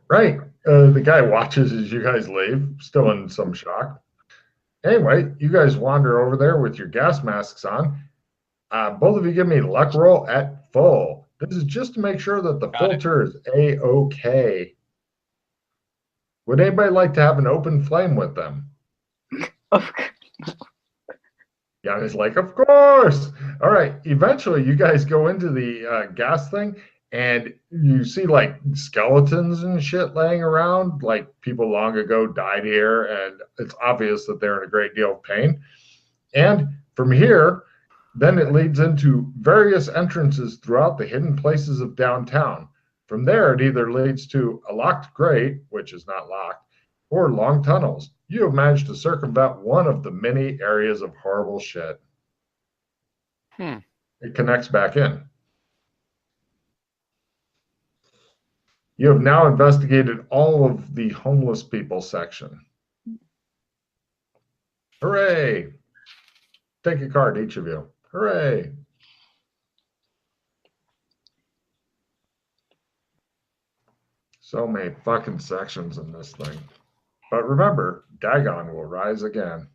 A: Right. The guy watches as you guys leave, still in some shock. Anyway, you guys wander over there with your gas masks on. Both of you give me luck roll at full. This is just to make sure that the filter is A-OK. Would anybody like to have an open flame with them? Yanni's like, of course. All right. Eventually, you guys go into the gas thing, and you see like skeletons and shit laying around, like people long ago died here, and it's obvious that they're in a great deal of pain. And from here, then it leads into various entrances throughout the hidden places of downtown. From there, it either leads to a locked grate, which is not locked, or long tunnels. You have managed to circumvent one of the many areas of horrible shit. It connects back in. You have now investigated all of the homeless people section. Hooray! Take a card, each of you. Hooray! So many fucking sections in this thing. But remember, Dagon will rise again.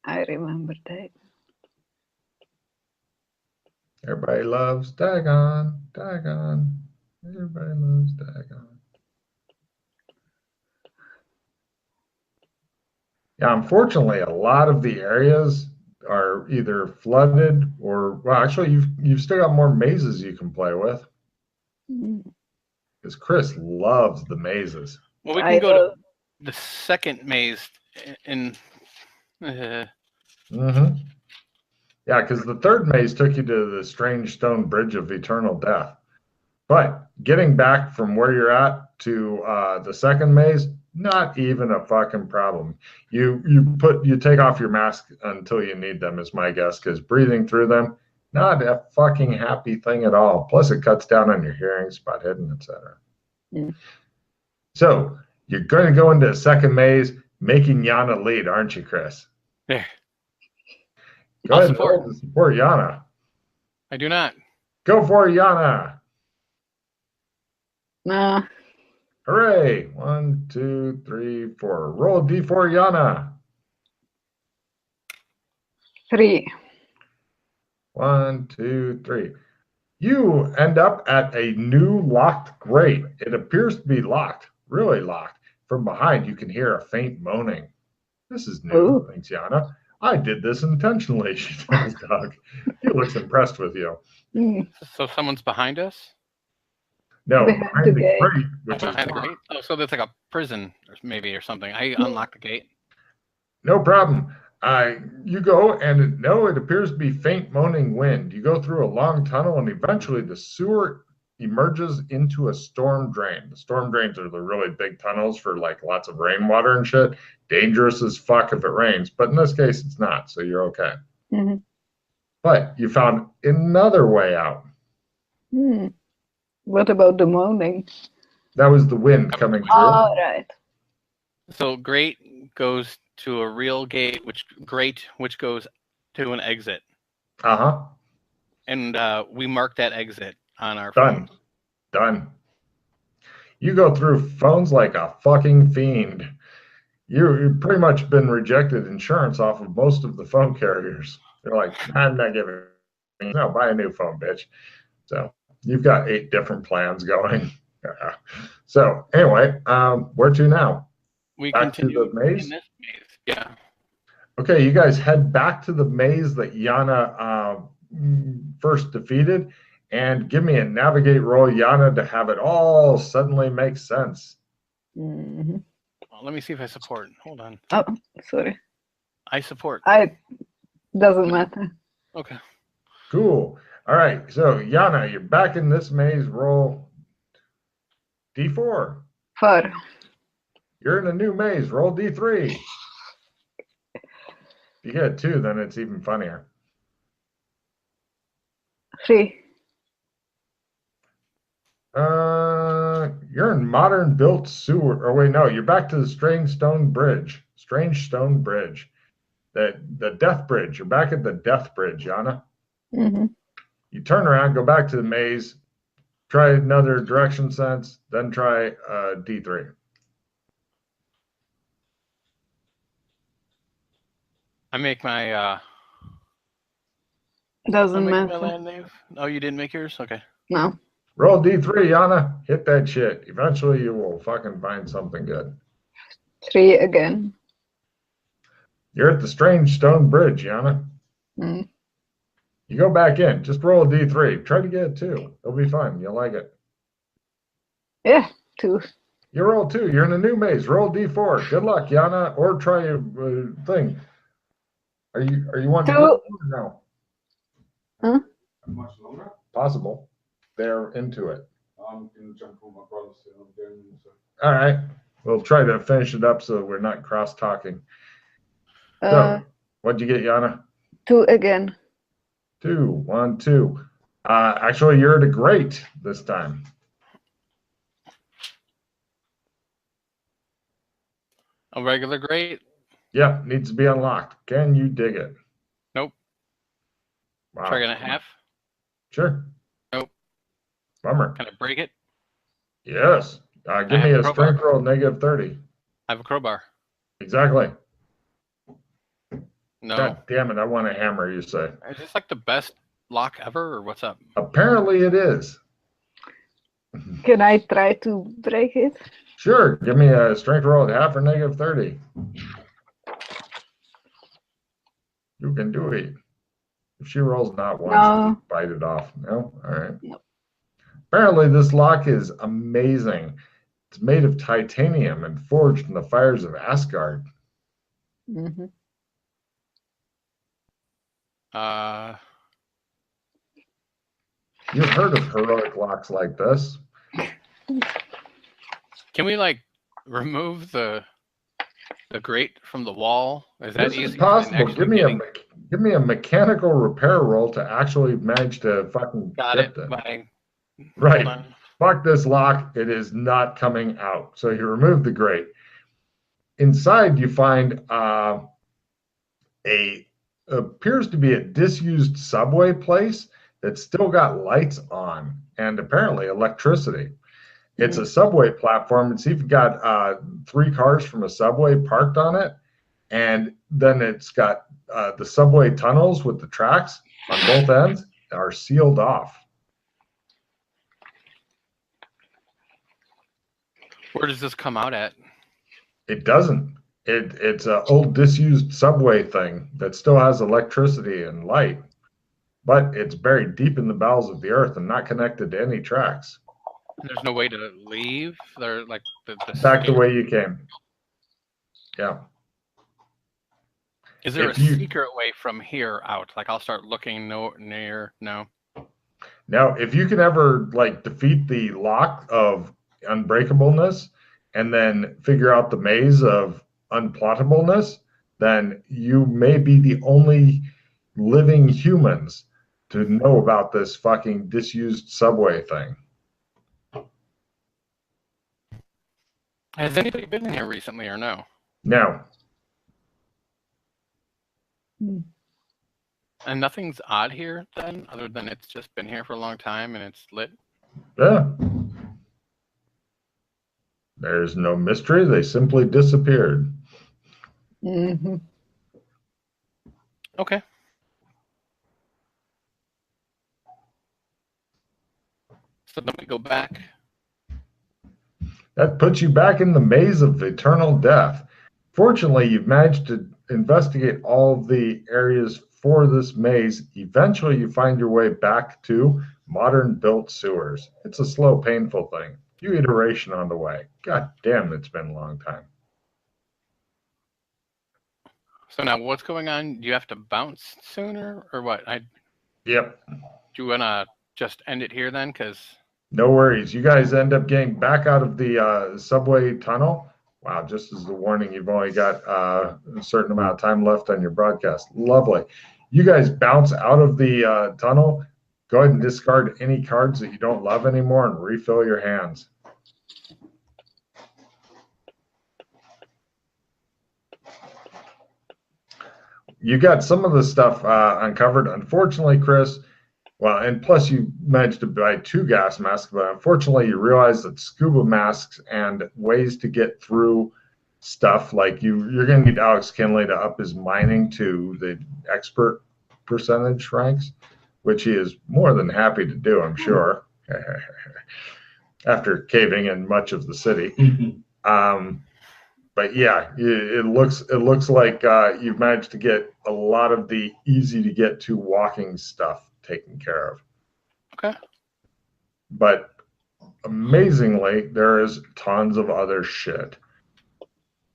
B: I remember that.
A: Everybody loves Dagon. Dagon. Everybody loves Dagon. Yeah, unfortunately, a lot of the areas are either flooded or, well, actually, you've still got more mazes you can play with. Because Chris loves the mazes.
C: Well, we can go to the second maze in...
A: Yeah, because the third maze took you to the strange stone bridge of eternal death. But getting back from where you're at to the second maze, not even a fucking problem. You take off your mask until you need them, is my guess, because breathing through them, not a fucking happy thing at all. Plus, it cuts down on your hearing, spot hidden, etc. So you're going to go into a second maze, making Yana lead, aren't you, Chris?
C: Yeah.
A: Go ahead and roll to support Yana.
C: I do not.
A: Go for it, Yana.
B: Nah.
A: Hooray. 1, 2, 3, 4. Roll a D4, Yana.
B: 3.
A: 1, 2, 3. You end up at a new locked grate. It appears to be locked, really locked. From behind, you can hear a faint moaning. This is new, thinks Yana. I did this intentionally, she tells Doug. He looks impressed with you.
C: So someone's behind us?
A: No,
B: Behind the gate.
A: crate, which is
C: behind the gate. Oh, so there's like a prison, maybe, or something. I unlock the gate.
A: no problem. You go, and no, it appears to be faint moaning wind. You go through a long tunnel, and eventually the sewer emerges into a storm drain. The storm drains are the really big tunnels for like lots of rainwater and shit. Dangerous as fuck if it rains, but in this case, it's not, so you're okay.
B: Mm-hmm.
A: But you found another way out.
B: What about the moaning?
A: That was the wind coming through.
B: Oh, right.
C: So grate goes to a real gate, which goes to an exit.
A: Uh-huh.
C: And we mark that exit on our
A: phone. Done. You go through phones like a fucking fiend. You've pretty much been rejected insurance off of most of the phone carriers. They're like, I'm not giving. No, buy a new phone, bitch. So you've got 8 different plans going. So anyway, where to now?
C: We
A: back
C: continue
A: to the maze?
C: in this maze. Yeah.
A: Okay, you guys head back to the maze that Yana first defeated, and give me a navigate roll, Yana, to have it all suddenly make sense.
B: Mm-hmm.
C: Well, let me see if I support. Hold on.
B: Oh, sorry.
C: I support.
B: Doesn't matter.
C: Okay.
A: Cool. All right, so Yana, you're back in this maze. Roll D4.
B: 4.
A: You're in a new maze. Roll D3. If you get a 2, then it's even funnier.
B: 3.
A: You're in modern built sewer. Or wait, no, you're back to the Strange Stone Bridge. Strange Stone Bridge. The Death Bridge. You're back at the Death Bridge, Yana.
B: Mm-hmm.
A: You turn around, go back to the maze, try another direction sense, then try D3.
C: I make my
B: Doesn't
C: my
B: matter.
C: land name. Oh, you didn't make yours? Okay.
B: No.
A: Roll D3, Yana. Hit that shit. Eventually you will fucking find something good.
B: 3 again.
A: You're at the Strange Stone Bridge, Yana.
B: Mm.
A: You go back in. Just roll a D3. Try to get a 2. It'll be fun. You'll like it.
B: Yeah, 2.
A: You roll 2. You're in a new maze. Roll D4. Good luck, Yana. Or try a thing. Are you wanting to go? No.
B: Huh?
D: Much longer?
A: Possible. They're into it.
D: I'm going to jump on my brother's.
A: All right. We'll try to finish it up so we're not cross-talking. So, what'd you get, Yana?
B: 2 again.
A: 2. 1, 2. Actually, you're at a grate this time.
C: A regular grate?
A: Yep, needs to be unlocked. Can you dig it?
C: Nope.
A: Wow.
C: Try a half?
A: Sure.
C: Nope.
A: Bummer.
C: Can I break it?
A: Yes. Give me a strength roll, -30.
C: I have a crowbar.
A: Exactly.
C: No.
A: God damn it, I want a hammer, you say.
C: Is this like the best lock ever, or what's up?
A: Apparently it is.
B: Can I try to break it?
A: Sure. Give me a strength roll at half or -30. You can do it. If she rolls not once,
B: No.
A: just bite it off. No? All right.
B: Nope.
A: Apparently this lock is amazing. It's made of titanium and forged in the fires of Asgard.
B: Mm-hmm.
A: You've heard of heroic locks like this.
C: Can we like remove the grate from the wall? Is that
A: This
C: easy?
A: is possible. Give me a mechanical repair roll to actually manage to fucking
C: Got
A: get
C: it.
A: them. Right. Fuck this lock. It is not coming out. So you remove the grate. Inside you find appears to be a disused subway place that's still got lights on and apparently electricity. It's a subway platform. It's even got 3 cars from a subway parked on it. And then it's got the subway tunnels with the tracks on both ends are sealed off.
C: Where does this come out at?
A: It doesn't. It's an old disused subway thing that still has electricity and light, but it's buried deep in the bowels of the earth and not connected to any tracks.
C: There's no way to leave. They're like
A: Back the way you came. Yeah.
C: Is there a secret way from here out? Like I'll start looking near. No.
A: Now, if you can ever like defeat the lock of unbreakableness and then figure out the maze of unplottableness, then you may be the only living humans to know about this fucking disused subway thing.
C: Has anybody been here recently or no?
A: No.
C: And nothing's odd here then, other than it's just been here for a long time and it's lit?
A: Yeah. There's no mystery. They simply disappeared.
B: Mm-hmm.
C: Okay. So then we go back.
A: That puts you back in the maze of eternal death. Fortunately, you've managed to investigate all the areas for this maze. Eventually, you find your way back to modern built sewers. It's a slow, painful thing. Few iteration on the way. God damn, it's been a long time.
C: So now what's going on? Do you have to bounce sooner or what?
A: Yep.
C: Do you want to just end it here then? Because
A: no worries. You guys end up getting back out of the subway tunnel. Wow, just as a warning, you've only got a certain amount of time left on your broadcast. Lovely. You guys bounce out of the tunnel. Go ahead and discard any cards that you don't love anymore and refill your hands. You got some of the stuff uncovered. Unfortunately, Chris, well, and plus you managed to buy 2 gas masks, but unfortunately you realize that scuba masks and ways to get through stuff, like you're going to need Alex Kinley to up his mining to the expert percentage ranks, which he is more than happy to do, I'm sure, after caving in much of the city. But yeah, it looks like you've managed to get a lot of the easy to get to walking stuff taken care of.
C: Okay.
A: But amazingly, there is tons of other shit.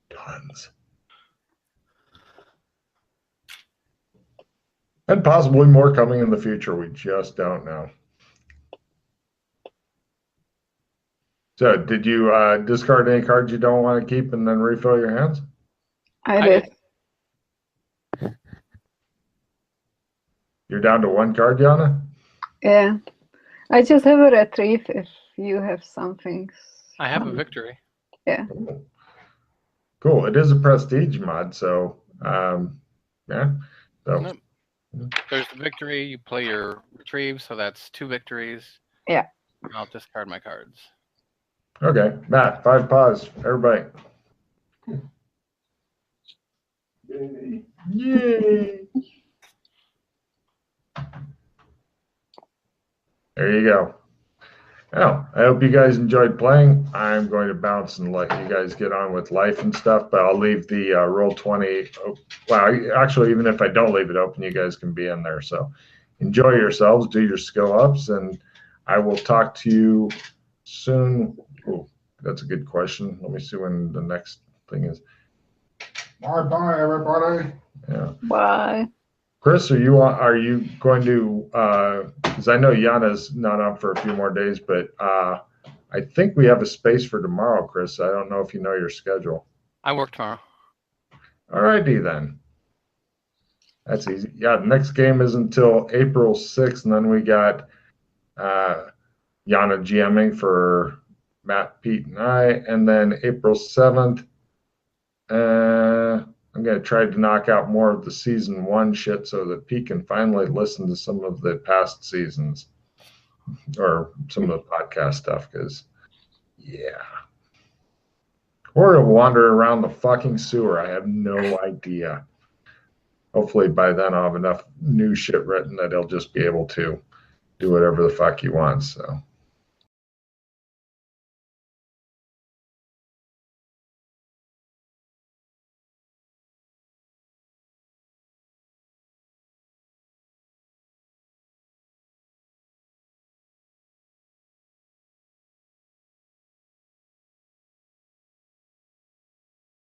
A: Tons. And possibly more coming in the future. We just don't know. So, did you discard any cards you don't want to keep and then refill your hands?
B: I did.
A: You're down to 1 card, Yana?
B: Yeah. I just have a retrieve if you have something.
C: I have a victory.
B: Yeah.
A: Cool. It is a prestige mod, so yeah. So
C: there's the victory. You play your retrieve, so that's 2 victories.
B: Yeah.
C: I'll discard my cards.
A: Okay, Matt, 5 paws, everybody. Yay! There you go. Well, I hope you guys enjoyed playing. I'm going to bounce and let you guys get on with life and stuff, but I'll leave the Roll20. Well, actually, even if I don't leave it open, you guys can be in there. So enjoy yourselves, do your skill ups, and I will talk to you soon. Oh, that's a good question. Let me see when the next thing is.
D: Bye, everybody.
A: Yeah.
B: Bye.
A: Chris, are you going to? Because I know Yana's not on for a few more days, but I think we have a space for tomorrow, Chris. I don't know if you know your schedule.
C: I work tomorrow.
A: All righty then. That's easy. Yeah, the next game is until April 6th, and then we got Yana GMing for Matt, Pete, and I, and then April 7th. I'm going to try to knock out more of the season 1 shit so that Pete can finally listen to some of the past seasons or some of the podcast stuff, because, yeah. Or he'll wander around the fucking sewer. I have no idea. Hopefully by then I'll have enough new shit written that he'll just be able to do whatever the fuck he wants. So.